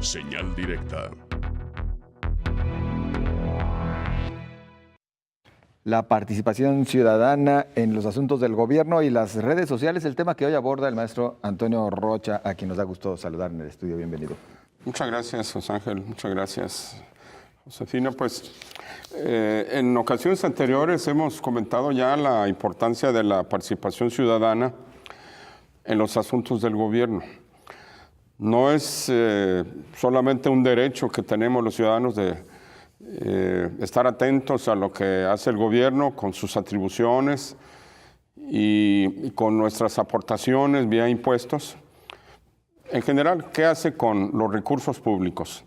Señal directa. La participación ciudadana en los asuntos del gobierno y las redes sociales, el tema que hoy aborda el maestro Antonio Rocha, a quien nos da gusto saludar en el estudio. Bienvenido. Muchas gracias, José Ángel. Muchas gracias, Josefina. Pues en ocasiones anteriores hemos comentado ya la importancia de la participación ciudadana en los asuntos del gobierno. No es solamente un derecho que tenemos los ciudadanos de estar atentos a lo que hace el gobierno con sus atribuciones y con nuestras aportaciones vía impuestos. En general, ¿qué hace con los recursos públicos?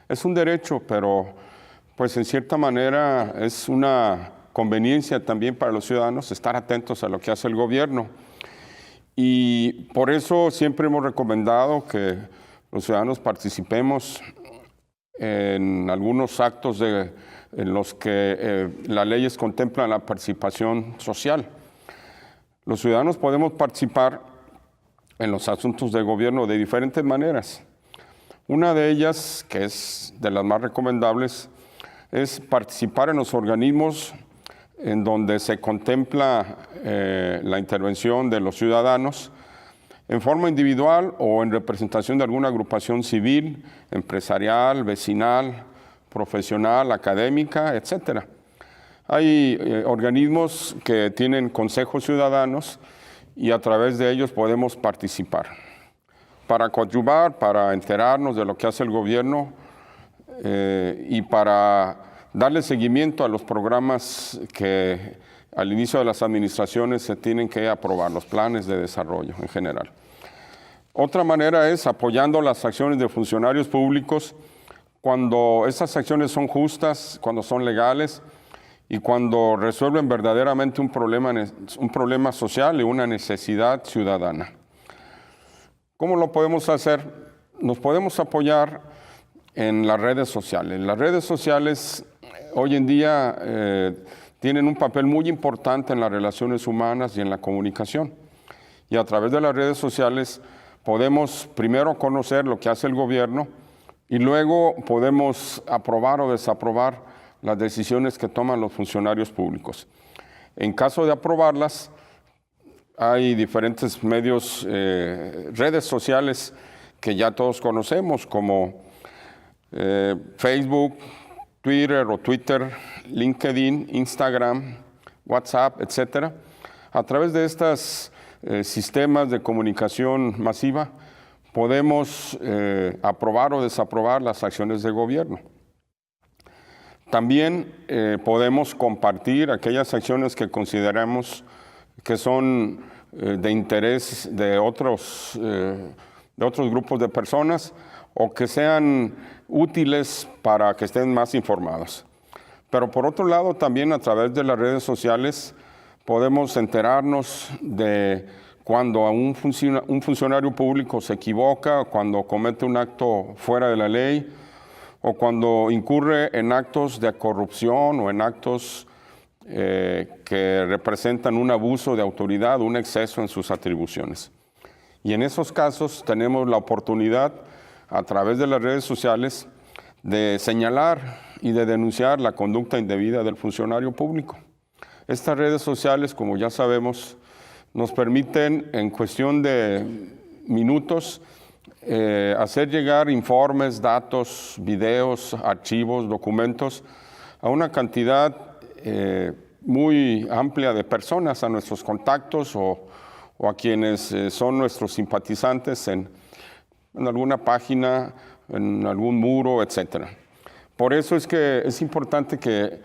Es un derecho, pero pues en cierta manera es una conveniencia también para los ciudadanos estar atentos a lo que hace el gobierno. Y por eso siempre hemos recomendado que los ciudadanos participemos en algunos actos en los que las leyes contemplan la participación social. Los ciudadanos podemos participar en los asuntos del gobierno de diferentes maneras. Una de ellas, que es de las más recomendables, es participar en los organismos en donde se contempla la intervención de los ciudadanos en forma individual o en representación de alguna agrupación civil, empresarial, vecinal, profesional, académica, etc. Hay organismos que tienen consejos ciudadanos y a través de ellos podemos participar para coadyuvar, para enterarnos de lo que hace el gobierno y para darle seguimiento a los programas que al inicio de las administraciones se tienen que aprobar, los planes de desarrollo en general. Otra manera es apoyando las acciones de funcionarios públicos cuando esas acciones son justas, cuando son legales y cuando resuelven verdaderamente un problema social y una necesidad ciudadana. ¿Cómo lo podemos hacer? Nos podemos apoyar en las redes sociales. Las redes sociales hoy en día tienen un papel muy importante en las relaciones humanas y en la comunicación. Y a través de las redes sociales podemos primero conocer lo que hace el gobierno y luego podemos aprobar o desaprobar las decisiones que toman los funcionarios públicos. En caso de aprobarlas, hay diferentes medios, redes sociales que ya todos conocemos, como Facebook, Twitter o Twitter, LinkedIn, Instagram, WhatsApp, etc. A través de estos sistemas de comunicación masiva podemos aprobar o desaprobar las acciones del gobierno. También podemos compartir aquellas acciones que consideramos que son de interés de otros grupos de personas o que sean útiles para que estén más informados. Pero por otro lado, también a través de las redes sociales podemos enterarnos de cuando un funcionario público se equivoca, cuando comete un acto fuera de la ley o cuando incurre en actos de corrupción o en actos que representan un abuso de autoridad, un exceso en sus atribuciones. Y en esos casos tenemos la oportunidad, a través de las redes sociales, de señalar y de denunciar la conducta indebida del funcionario público. Estas redes sociales, como ya sabemos, nos permiten en cuestión de minutos hacer llegar informes, datos, videos, archivos, documentos a una cantidad muy amplia de personas, a nuestros contactos o a quienes son nuestros simpatizantes en alguna página, en algún muro, etc. Por eso es que es importante que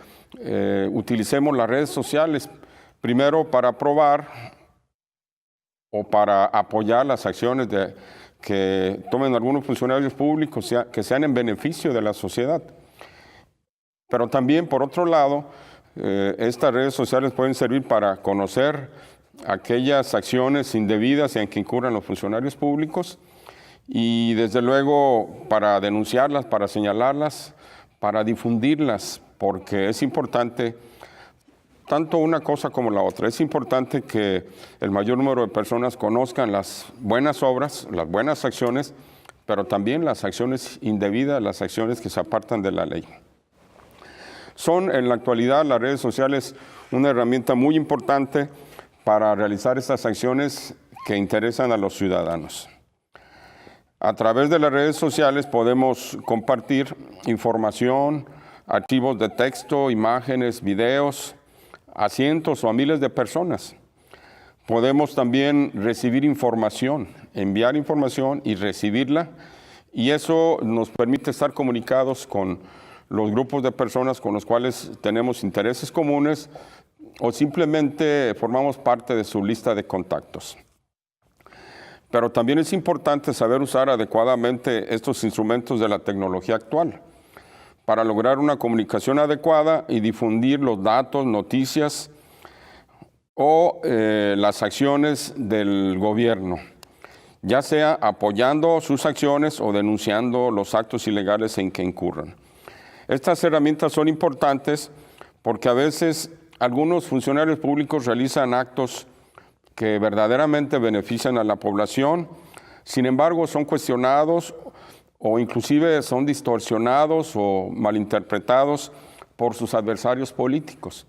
utilicemos las redes sociales, primero para aprobar o para apoyar las acciones que tomen algunos funcionarios públicos que sean en beneficio de la sociedad. Pero también, por otro lado, estas redes sociales pueden servir para conocer aquellas acciones indebidas en que incurran los funcionarios públicos y desde luego para denunciarlas, para señalarlas, para difundirlas, porque es importante tanto una cosa como la otra. Es importante que el mayor número de personas conozcan las buenas obras, las buenas acciones, pero también las acciones indebidas, las acciones que se apartan de la ley. Son en la actualidad las redes sociales una herramienta muy importante para realizar estas acciones que interesan a los ciudadanos. A través de las redes sociales podemos compartir información, archivos de texto, imágenes, videos a cientos o a miles de personas. Podemos también recibir información, enviar información y recibirla, y eso nos permite estar comunicados con los grupos de personas con los cuales tenemos intereses comunes o simplemente formamos parte de su lista de contactos. Pero también es importante saber usar adecuadamente estos instrumentos de la tecnología actual para lograr una comunicación adecuada y difundir los datos, noticias o las acciones del gobierno, ya sea apoyando sus acciones o denunciando los actos ilegales en que incurran. Estas herramientas son importantes porque a veces algunos funcionarios públicos realizan actos que verdaderamente benefician a la población, sin embargo son cuestionados o inclusive son distorsionados o malinterpretados por sus adversarios políticos.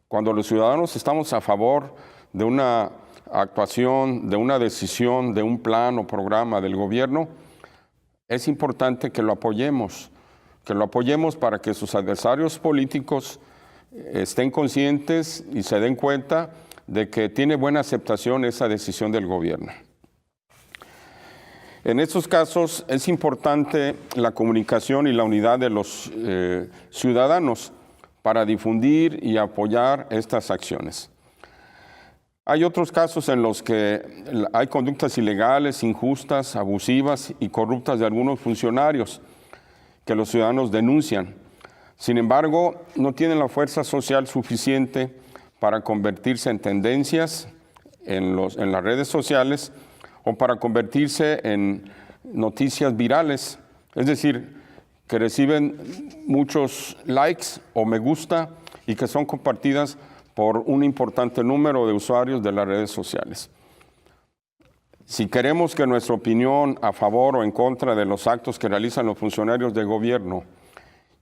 Cuando los ciudadanos estamos a favor de una actuación, de una decisión, de un plan o programa del gobierno, es importante que lo apoyemos para que sus adversarios políticos estén conscientes y se den cuenta de que tiene buena aceptación esa decisión del gobierno. En estos casos es importante la comunicación y la unidad de los ciudadanos para difundir y apoyar estas acciones. Hay otros casos en los que hay conductas ilegales, injustas, abusivas y corruptas de algunos funcionarios que los ciudadanos denuncian. Sin embargo, no tienen la fuerza social suficiente para convertirse en tendencias en las redes sociales o para convertirse en noticias virales, es decir, que reciben muchos likes o me gusta y que son compartidas por un importante número de usuarios de las redes sociales. Si queremos que nuestra opinión a favor o en contra de los actos que realizan los funcionarios de gobierno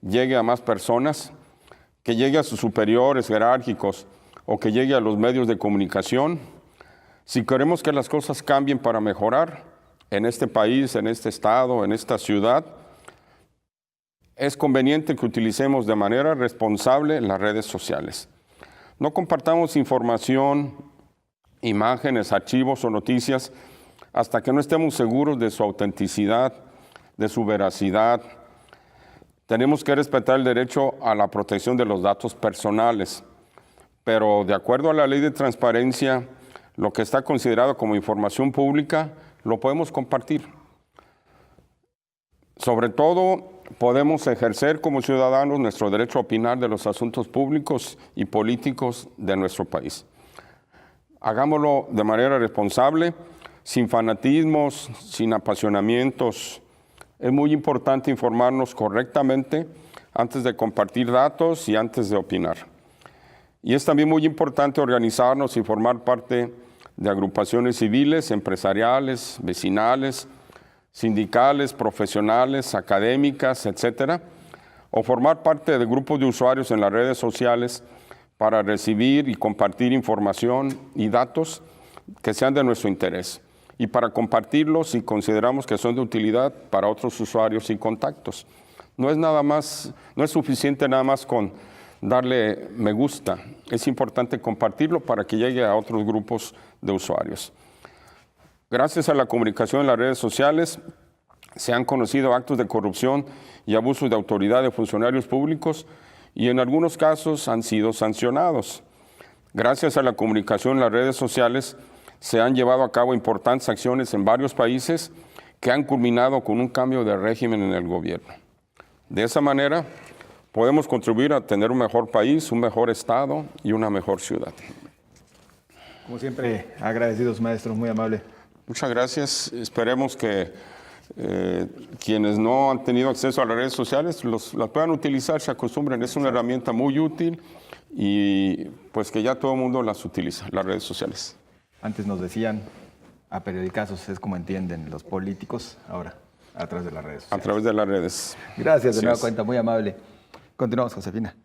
llegue a más personas, que llegue a sus superiores jerárquicos o que llegue a los medios de comunicación, si queremos que las cosas cambien para mejorar en este país, en este estado, en esta ciudad, es conveniente que utilicemos de manera responsable las redes sociales. No compartamos información, imágenes, archivos o noticias hasta que no estemos seguros de su autenticidad, de su veracidad. Tenemos que respetar el derecho a la protección de los datos personales, pero de acuerdo a la ley de transparencia, lo que está considerado como información pública lo podemos compartir. Sobre todo, podemos ejercer como ciudadanos nuestro derecho a opinar de los asuntos públicos y políticos de nuestro país. Hagámoslo de manera responsable, sin fanatismos, sin apasionamientos. Es muy importante informarnos correctamente antes de compartir datos y antes de opinar. Y es también muy importante organizarnos y formar parte de agrupaciones civiles, empresariales, vecinales, sindicales, profesionales, académicas, etcétera, o formar parte de grupos de usuarios en las redes sociales para recibir y compartir información y datos que sean de nuestro interés y para compartirlos si consideramos que son de utilidad para otros usuarios y contactos. No es suficiente nada más con darle me gusta, es importante compartirlo para que llegue a otros grupos de usuarios. Gracias a la comunicación en las redes sociales, se han conocido actos de corrupción y abusos de autoridad de funcionarios públicos y en algunos casos han sido sancionados. Gracias a la comunicación en las redes sociales, se han llevado a cabo importantes acciones en varios países que han culminado con un cambio de régimen en el gobierno. De esa manera, podemos contribuir a tener un mejor país, un mejor estado y una mejor ciudad. Como siempre, agradecidos, maestro, muy amable. Muchas gracias. Esperemos que quienes no han tenido acceso a las redes sociales las puedan utilizar, se acostumbren. Es una herramienta muy útil y pues que ya todo el mundo las utiliza, las redes sociales. Antes nos decían, a periodicazos es como entienden los políticos, ahora A través de las redes a sociales. través de las redes. Gracias de Así nueva es. cuenta, muy amable. Continuamos, Josefina.